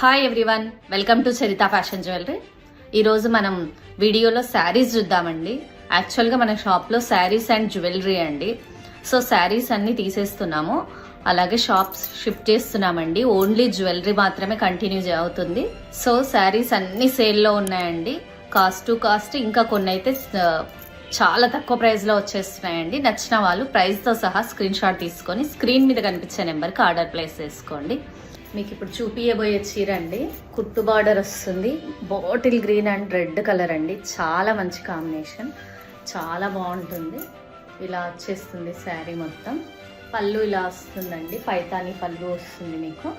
Hi everyone, welcome to Charita fashion jewellery. ఈరోజు మనం వీడియోలో శారీస్ చూద్దామండి. యాక్చువల్గా మన షాప్లో శారీస్ అండ్ జ్యువెలరీ అండి. సో శారీస్ అన్నీ తీసేస్తున్నాము, అలాగే షాప్స్ షిఫ్ట్ చేస్తున్నామండి. ఓన్లీ జ్యువెలరీ మాత్రమే కంటిన్యూ అవుతుంది. సో శారీస్ అన్ని సేల్లో ఉన్నాయండి. కాస్ట్ టు కాస్ట్, ఇంకా కొన్ని అయితే చాలా తక్కువ ప్రైస్లో వచ్చేస్తున్నాయండి. నచ్చిన వాళ్ళు ప్రైస్తో సహా స్క్రీన్ షాట్ తీసుకొని స్క్రీన్ మీద కనిపించే నెంబర్కి ఆర్డర్ ప్లేస్ చేసుకోండి. మీకు ఇప్పుడు చూపియబోయే చీర అండి, కుట్టు బార్డర్ వస్తుంది, bottle green and red colour అండి. చాలా మంచి కాంబినేషన్, చాలా బాగుంటుంది. ఇలా వచ్చేస్తుంది శారీ మొత్తం. పళ్ళు ఇలా వస్తుందండి, పైతాని పళ్ళు వస్తుంది మీకు.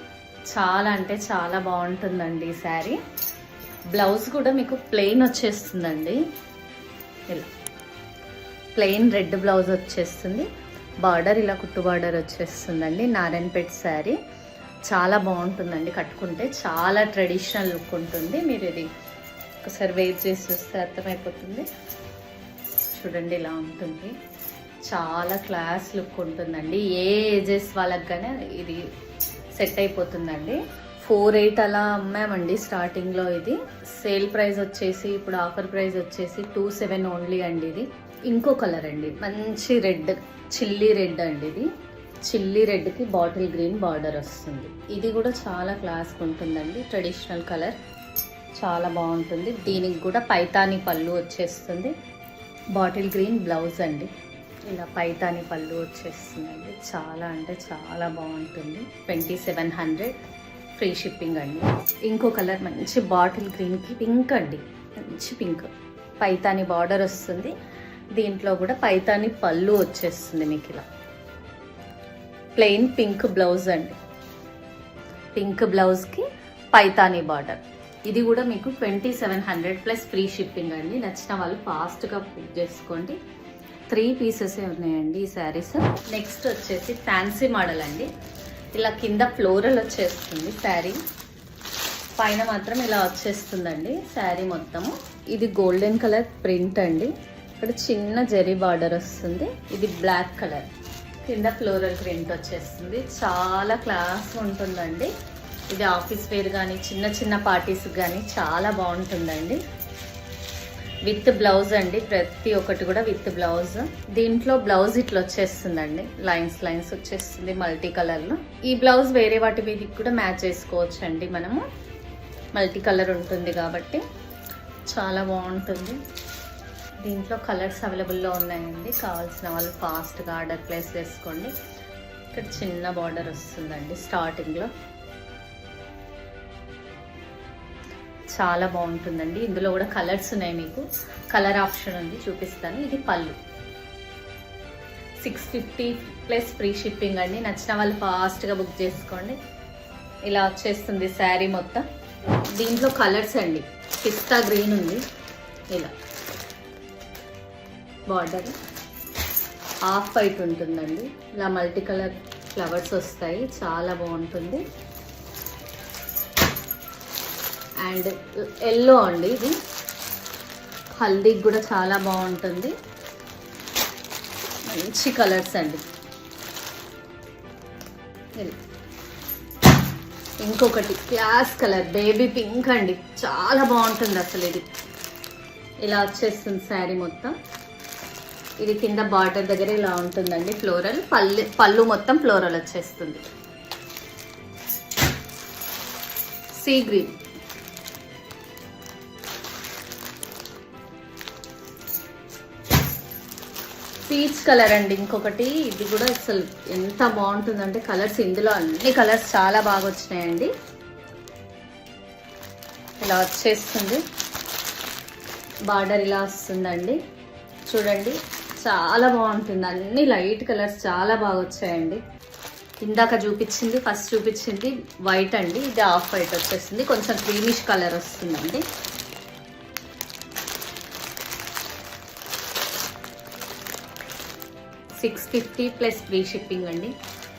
చాలా అంటే చాలా బాగుంటుందండి ఈ శారీ. బ్లౌజ్ కూడా మీకు ప్లెయిన్ వచ్చేస్తుందండి. ఇలా ప్లెయిన్ రెడ్ బ్లౌజ్ వచ్చేస్తుంది. బార్డర్ ఇలా కుట్టు బార్డర్ వచ్చేస్తుందండి. నారాయణపేట శారీ చాలా బాగుంటుందండి, కట్టుకుంటే చాలా ట్రెడిషనల్ లుక్ ఉంటుంది. మీరు ఇది ఒకసారి వెయిట్ చేసి చూస్తే అర్థమైపోతుంది. చూడండి ఇలా ఉంటుంది, చాలా క్లాస్ లుక్ ఉంటుందండి. ఏ ఏజెస్ వాళ్ళకి కానీ ఇది సెట్ అయిపోతుందండి. 4,800 అలా అమ్మామండి స్టార్టింగ్లో. ఇది సేల్ ప్రైస్ వచ్చేసి ఇప్పుడు ఆఫర్ ప్రైస్ వచ్చేసి 2,700 ఓన్లీ అండి. ఇది ఇంకో కలర్ అండి, మంచి రెడ్, చిల్లీ రెడ్ అండి. ఇది చిల్లీ రెడ్కి బాటిల్ గ్రీన్ బార్డర్ వస్తుంది. ఇది కూడా చాలా క్లాస్గా ఉంటుందండి, ట్రెడిషనల్ కలర్, చాలా బాగుంటుంది. దీనికి కూడా పైతాని పళ్ళు వచ్చేస్తుంది. బాటిల్ గ్రీన్ బ్లౌజ్ అండి, ఇలా పైతాని పళ్ళు వచ్చేస్తుందండి. చాలా అంటే చాలా బాగుంటుంది. 2,700 ఫ్రీ షిప్పింగ్ అండి. ఇంకో కలర్ మంచి బాటిల్ గ్రీన్కి పింక్ అండి, మంచి పింక్, పైతాని బార్డర్ వస్తుంది. దీంట్లో కూడా పైతాని పళ్ళు వచ్చేస్తుంది మీకు. ఇలా ప్లెయిన్ పింక్ బ్లౌజ్ అండి, పింక్ బ్లౌజ్కి పైతాని బార్డర్. ఇది కూడా మీకు 2,700 ప్లస్ ఫ్రీ షిప్పింగ్ అండి. నచ్చిన వాళ్ళు ఫాస్ట్గా బుక్ చేసుకోండి. 3 పీసెసే ఉన్నాయండి ఈ శారీస్. నెక్స్ట్ వచ్చేసి ఫ్యాన్సీ మోడల్ అండి. ఇలా కింద ఫ్లోరల్ వచ్చేస్తుంది శారీ, పైన మాత్రం ఇలా వచ్చేస్తుందండి శారీ మొత్తము. ఇది గోల్డెన్ కలర్ ప్రింట్ అండి. ఇక్కడ చిన్న జెరీ బార్డర్ వస్తుంది. ఇది బ్లాక్ కలర్, కింద ఫ్లోరల్ ప్రింట్ వచ్చేస్తుంది. చాలా క్లాస్ ఉంటుందండి. ఇది ఆఫీస్ వేర్ కానీ చిన్న చిన్న పార్టీస్ కానీ చాలా బాగుంటుందండి. విత్ బ్లౌజ్ అండి, ప్రతి ఒక్కటి కూడా విత్ బ్లౌజ్. దీంట్లో బ్లౌజ్ ఇట్లా వచ్చేస్తుందండి, లైన్స్ లైన్స్ వచ్చేస్తుంది మల్టీ కలర్లో. ఈ బ్లౌజ్ వేరే వాటి మీదకి కూడా మ్యాచ్ చేసుకోవచ్చు అండి మనము. మల్టీ కలర్ ఉంటుంది కాబట్టి చాలా బాగుంటుంది. దీంట్లో కలర్స్ అవైలబుల్లో ఉన్నాయండి. కావాల్సిన వాళ్ళు ఫాస్ట్గా ఆర్డర్ ప్లేస్ చేసుకోండి. ఇక్కడ చిన్న బార్డర్ వస్తుందండి స్టార్టింగ్లో, చాలా బాగుంటుందండి. ఇందులో కూడా కలర్స్ ఉన్నాయి, మీకు కలర్ ఆప్షన్ ఉంది, చూపిస్తాను. ఇది పళ్ళు, 650 ప్లస్ ఫ్రీ షిప్పింగ్ అండి. నచ్చిన వాళ్ళు ఫాస్ట్గా బుక్ చేసుకోండి. ఇలా వచ్చేస్తుంది శారీ మొత్తం. దీంట్లో కలర్స్ అండి, పిస్తా గ్రీన్ ఉంది, ఇలా బార్డర్ హాఫ్ వైట్ ఉంటుందండి. ఇలా మల్టీ కలర్ ఫ్లవర్స్ వస్తాయి, చాలా బాగుంటుంది. అండ్ ఎల్లో అండి, ఇది హల్దీకి కూడా చాలా బాగుంటుంది. మంచి కలర్స్ అండి. ఇంకొకటి క్లాస్ కలర్ బేబీ పింక్ అండి, చాలా బాగుంటుంది అసలు. ఇది ఇలా వచ్చేస్తుంది శారీ మొత్తం. ఇది కింద బార్డర్ దగ్గర ఇలా ఉంటుందండి ఫ్లోరల్. పళ్ళు మొత్తం ఫ్లోరల్ వచ్చేస్తుంది. సీ గ్రీన్, పీచ్ కలర్ అండి ఇంకొకటి. ఇది కూడా అసలు ఎంత బాగుంటుందంటే కలర్స్, ఇందులో అన్ని కలర్స్ చాలా బాగా వచ్చినాయండి. ఇలా వచ్చేస్తుంది, బార్డర్ ఇలా వస్తుందండి. చూడండి చాలా బాగుంటుంది. అన్ని లైట్ కలర్స్ చాలా బాగా వచ్చాయండి. ఇందాక చూపించింది, ఫస్ట్ చూపించింది వైట్ అండి, ఇది ఆఫ్ వైట్ వచ్చేస్తుంది. కొంచెం క్రీమిష్ కలర్ వస్తుందండి. $650 ప్లస్ ఫ్రీ షిప్పింగ్ అండి.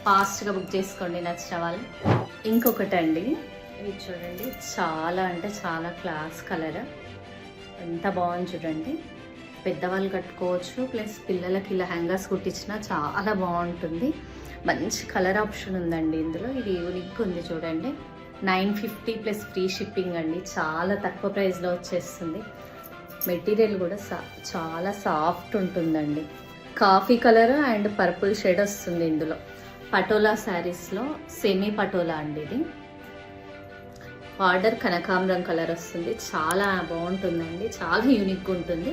ఫాస్ట్గా బుక్ చేసుకోండి నచ్చిన వాళ్ళు. ఇంకొకటి అండి, ఇది చూడండి, చాలా అంటే చాలా క్లాస్ కలర్, ఎంత బాగుంది చూడండి. పెద్దవాళ్ళు కట్టుకోవచ్చు, ప్లస్ పిల్లలకి ఇలా హ్యాంగర్స్ కుట్టించినా చాలా బాగుంటుంది. మంచి కలర్ ఆప్షన్ ఉందండి ఇందులో. ఇది యూనిక్ ఉంది చూడండి. 950 ప్లస్ ఫ్రీ షిప్పింగ్ అండి. చాలా తక్కువ ప్రైస్లో వచ్చేస్తుంది. మెటీరియల్ కూడా చాలా సాఫ్ట్ ఉంటుందండి. Coffee colour and purple shade వస్తుంది ఇందులో. పటోలా శారీస్లో సెమీ పటోలా అండి ఇది. బార్డర్ కనకాంబరం కలర్ వస్తుంది. చాలా బాగుంటుందండి, చాలా యూనిక్గా ఉంటుంది.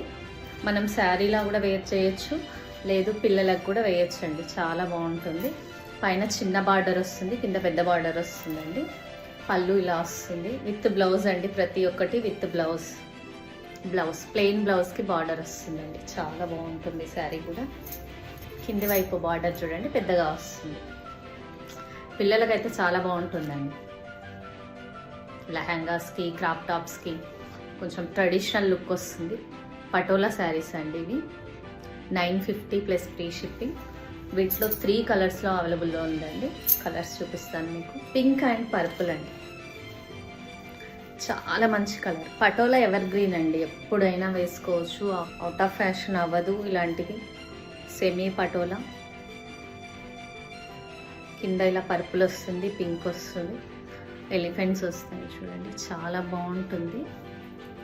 మనం శారీలా కూడా వేర్ చేయొచ్చు, లేదు పిల్లలకు కూడా వేయచ్చు అండి. చాలా బాగుంటుంది. పైన చిన్న బార్డర్ వస్తుంది, కింద పెద్ద బార్డర్ వస్తుందండి. పళ్ళు ఇలా వస్తుంది విత్ బ్లౌజ్ అండి. ప్రతి ఒక్కటి విత్ బ్లౌజ్. ప్లెయిన్ బ్లౌజ్కి బార్డర్ వస్తుందండి. చాలా బాగుంటుంది శారీ కూడా. కింది వైపు బార్డర్ చూడండి పెద్దగా వస్తుంది. పిల్లలకైతే చాలా బాగుంటుందండి. లెహంగాస్కి, క్రాప్ టాప్స్కి కొంచెం ట్రెడిషనల్ లుక్ వస్తుంది. పటోలా శారీస్ అండి ఇవి. 950 ప్లస్ ఫ్రీ షిప్పింగ్. వీటిలో 3 కలర్స్లో అవైలబుల్లో ఉందండి. కలర్స్ చూపిస్తాను మీకు. పింక్ అండ్ పర్పుల్ అండి. చాలా మంచి కలర్. పటోలా ఎవర్ గ్రీన్ అండి, ఎప్పుడైనా వేసుకోవచ్చు, అవుట్ ఆఫ్ ఫ్యాషన్ అవ్వదు ఇలాంటివి. సెమీ పటోలా. కింద ఇలా పర్పుల్ వస్తుంది, పింక్ వస్తుంది, ఎలిఫెంట్స్ వస్తాయి చూడండి. చాలా బాగుంటుంది.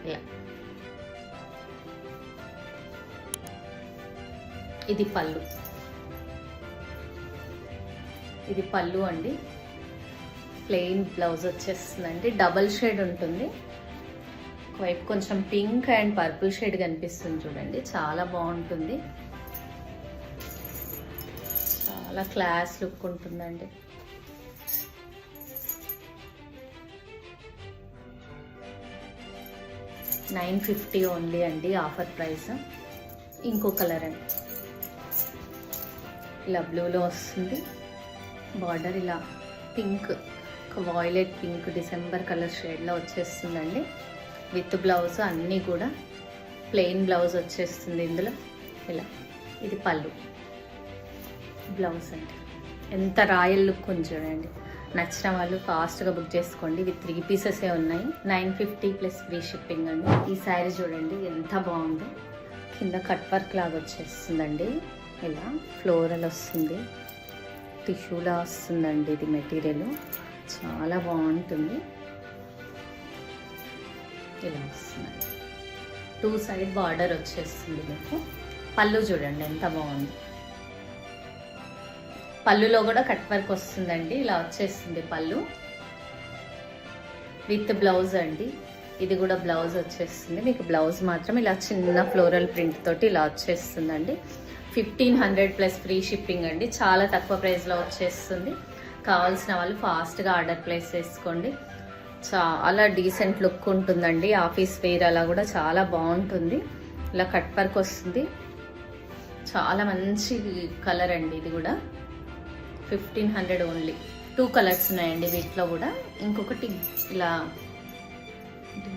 ఇలా ఇది పళ్ళు. ఇది పళ్ళు అండి. ప్లెయిన్ బ్లౌజ్ వచ్చేస్తుందండి. డబల్ షేడ్ ఉంటుంది. ఒకవైపు కొంచెం పింక్ అండ్ పర్పుల్ షేడ్ కనిపిస్తుంది చూడండి. చాలా బాగుంటుంది. చాలా క్లాస్ లుక్ ఉంటుందండి. $950 ఓన్లీ అండి, ఆఫర్ ప్రైస్. ఇంకో కలర్ అండి. ఇలా బ్లూలో వస్తుంది. బార్డర్ ఇలా పింక్, ఒక వాయిలెట్ పింక్ డిసెంబర్ కలర్ షేడ్లో వచ్చేస్తుందండి. విత్ బ్లౌజ్ అన్నీ కూడా ప్లెయిన్ బ్లౌజ్ వచ్చేస్తుంది ఇందులో. ఇలా ఇది పళ్ళు. బ్లౌజ్ అంటే ఎంత రాయల్ లుక్ ఉంది చూడండి. నచ్చిన వాళ్ళు ఫాస్ట్గా బుక్ చేసుకోండి. విత్ 3 పీసెసే ఉన్నాయి. 950 ప్లస్ ఫ్రీ షిప్పింగ్ అండి. ఈ శారీ చూడండి ఎంత బాగుందో. కింద కట్ వర్క్ లాగా వచ్చేస్తుందండి. ఇలా ఫ్లోరల్ వస్తుంది, టిష్యూలా వస్తుందండి ఇది మెటీరియల్. చాలా బాగుంటుంది. ఇలా వస్తుందండి. 2 సైడ్ బార్డర్ వచ్చేస్తుంది మీకు. పళ్ళు చూడండి ఎంత బాగుంది. పళ్ళులో కూడా కట్ వర్క్ వస్తుందండి. ఇలా వచ్చేస్తుంది పళ్ళు విత్ బ్లౌజ్ అండి. ఇది కూడా బ్లౌజ్ వచ్చేస్తుంది మీకు. బ్లౌజ్ మాత్రం ఇలా చిన్న ఫ్లోరల్ ప్రింట్ తోటి ఇలా వచ్చేస్తుందండి. 1500 ప్లస్ ఫ్రీ షిప్పింగ్ అండి. చాలా తక్కువ ప్రైస్లో వచ్చేస్తుంది. కావాల్సిన వాళ్ళు ఫాస్ట్గా ఆర్డర్ ప్లేస్ చేసుకోండి. చాలా డీసెంట్ లుక్ ఉంటుందండి. ఆఫీస్ వేర్ అలా కూడా చాలా బాగుంటుంది. ఇలా కట్ వర్క్ వస్తుంది. చాలా మంచి కలర్ అండి ఇది కూడా. 1500 ఓన్లీ. 2 కలర్స్ ఉన్నాయండి వీటిలో కూడా. ఇంకొకటి ఇలా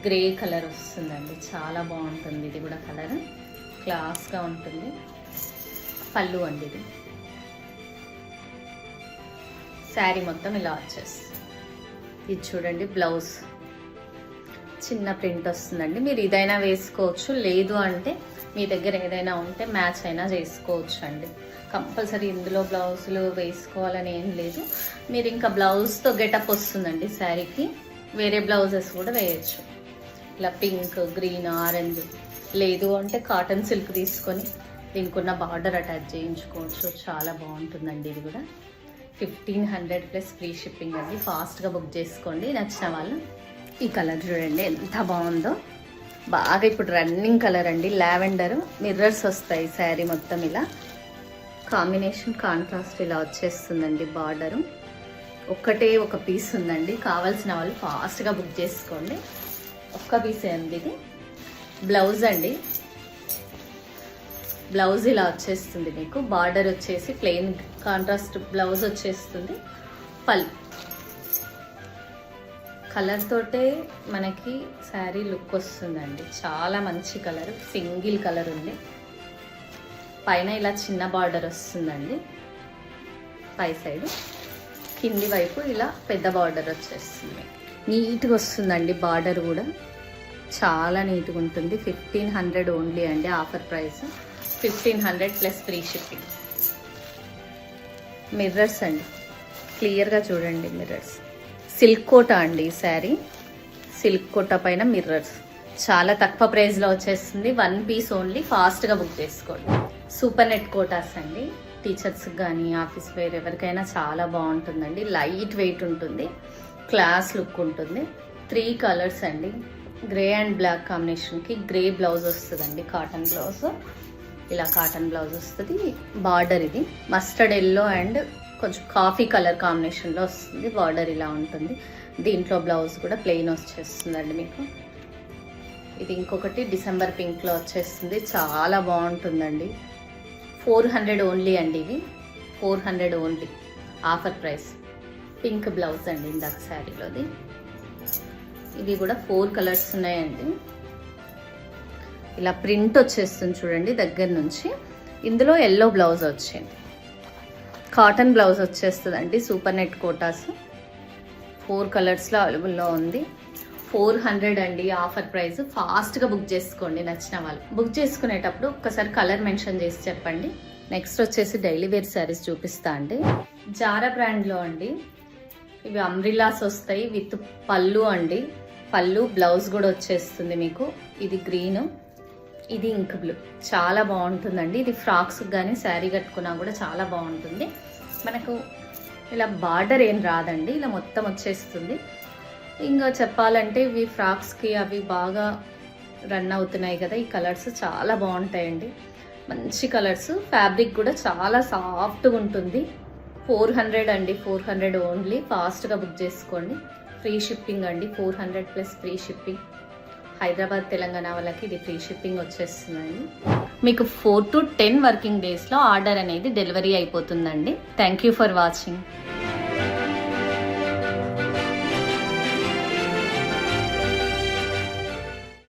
గ్రే కలర్ వస్తుందండి. చాలా బాగుంటుంది ఇది కూడా. కలర్ క్లాస్గా ఉంటుంది. పళ్ళు అండి ఇది. శారీ మొత్తం ఇలా వచ్చేస్తుంది. ఇది చూడండి బ్లౌజ్. చిన్న ప్రింట్ వస్తుందండి. మీరు ఇదైనా వేసుకోవచ్చు, లేదు అంటే మీ దగ్గర ఏదైనా ఉంటే మ్యాచ్ అయినా చేసుకోవచ్చు అండి. కంపల్సరీ ఇందులో బ్లౌజులు వేసుకోవాలని ఏం లేదు. మీరు ఇంకా బ్లౌజ్తో గెటప్ వస్తుందండి శారీకి. వేరే బ్లౌజెస్ కూడా వేయచ్చు. ఇలా పింక్, గ్రీన్, ఆరెంజ్, లేదు అంటే కాటన్ సిల్క్ తీసుకొని దీనికి ఉన్న బార్డర్ అటాచ్ చేయించుకోవచ్చు. చాలా బాగుంటుందండి ఇది కూడా. 1500 ప్లస్ ఫ్రీ షిప్పింగ్ అండి. ఫాస్ట్గా బుక్ చేసుకోండి నచ్చిన వాళ్ళు. ఈ కలర్ చూడండి ఎంత బాగుందో. బాగా ఇప్పుడు రన్నింగ్ కలర్ అండి. లావెండర్. మిర్రర్స్ వస్తాయి శారీ మొత్తం ఇలా. కాంబినేషన్ కాంట్రాస్ట్ ఇలా వచ్చేస్తుందండి. బార్డరు ఒక్కటే ఒక పీస్ ఉందండి. కావాల్సిన వాళ్ళు ఫాస్ట్గా బుక్ చేసుకోండి. ఒక్క పీసే ఉంది ఇది. బ్లౌజ్ అండి. బ్లౌజ్ ఇలా వచ్చేస్తుంది మీకు. బార్డర్ వచ్చేసి ప్లెయిన్ కాంట్రాస్ట్ బ్లౌజ్ వచ్చేస్తుంది. పళ్ళు కలర్ తోటే మనకి శారీ లుక్ వస్తుందండి. చాలా మంచి కలర్. సింగిల్ కలర్ ఉంది. పైన ఇలా చిన్న బార్డర్ వస్తుందండి పై సైడ్. కింది వైపు ఇలా పెద్ద బార్డర్ వచ్చేస్తుంది. నీట్గా వస్తుందండి బార్డర్ కూడా. చాలా నీట్గా ఉంటుంది. 1500 ఓన్లీ అండి. Offer price 1500 plus free shipping. Mirrors అండి. క్లియర్గా చూడండి మిర్రర్స్. సిల్క్ కోట అండి ఈ శారీ. సిల్క్ కోట పైన మిర్రర్స్, చాలా తక్కువ ప్రైస్లో వచ్చేస్తుంది. 1 పీస్ ఓన్లీ, ఫాస్ట్గా బుక్ చేసుకోండి. సూపర్ నెట్ కోటాస్ అండి, టీచర్స్ కానీ ఆఫీస్ వేర్ ఎవరికైనా చాలా బాగుంటుందండి. లైట్ వెయిట్ ఉంటుంది, క్లాస్ లుక్ ఉంటుంది. 3 కలర్స్ అండి. గ్రే అండ్ బ్లాక్ కాంబినేషన్కి గ్రే బ్లౌజ్ వస్తుందండి, కాటన్ బ్లౌజ్. ఇలా కాటన్ బ్లౌజ్ వస్తుంది. బార్డర్ ఇది మస్టర్డ్ ఎల్లో అండ్ కొంచెం కాఫీ కలర్ కాంబినేషన్లో వస్తుంది. బార్డర్ ఇలా ఉంటుంది. దీంట్లో బ్లౌజ్ కూడా ప్లెయిన్ వచ్చేస్తుందండి మీకు. ఇది ఇంకొకటి డిసెంబర్ పింక్లో వచ్చేస్తుంది, చాలా బాగుంటుందండి. 400 ఓన్లీ అండి. ఇవి 400 only, offer price. Pink blouse అండి ఇందాక శారీలోది. ఇవి కూడా 4 కలర్స్ ఉన్నాయండి. ఇలా ప్రింట్ వచ్చేస్తుంది చూడండి దగ్గర నుంచి. ఇందులో ఎల్లో బ్లౌజ్ వచ్చింది, కాటన్ బ్లౌజ్ వచ్చేస్తుంది అండి. సూపర్ నెట్ కోటాస్ 4 కలర్స్లో అవైలబుల్లో ఉంది. 400 అండి, ఆఫర్ ప్రైస్. ఫాస్ట్గా బుక్ చేసుకోండి నచ్చిన వాళ్ళు. బుక్ చేసుకునేటప్పుడు ఒక్కసారి కలర్ మెన్షన్ చేసి చెప్పండి. నెక్స్ట్ వచ్చేసి డైలీ వేర్ శారీస్ చూపిస్తా అండి. జారా బ్రాండ్లో అండి. ఇవి అంబ్రిల్లాస్ వస్తాయి విత్ పళ్ళు అండి. పళ్ళు బ్లౌజ్ కూడా వచ్చేస్తుంది మీకు. ఇది గ్రీన్, ఇది ఇంక్ బ్లూ, చాలా బాగుంటుందండి. ఇది ఫ్రాక్స్ కానీ శారీ కట్టుకున్నా కూడా చాలా బాగుంటుంది. మనకు ఇలా బార్డర్ ఏం రాదండి, ఇలా మొత్తం వచ్చేస్తుంది. ఇంకా చెప్పాలంటే ఇవి ఫ్రాక్స్కి అవి బాగా రన్ అవుతున్నాయి కదా, ఈ కలర్స్ చాలా బాగుంటాయండి. మంచి కలర్స్, ఫ్యాబ్రిక్ కూడా చాలా సాఫ్ట్గా ఉంటుంది. 400 అండి, 400 ఓన్లీ. ఫాస్ట్గా బుక్ చేసుకోండి. ఫ్రీ షిప్పింగ్ అండి, 400 plus free shipping. Hyderabad Telangana వాళ్ళకి ఇది ఫ్రీ షిప్పింగ్ వచ్చేస్తుందండి. మీకు 4 to 10 వర్కింగ్ డేస్లో ఆర్డర్ అనేది డెలివరీ అయిపోతుందండి. Thank you for watching.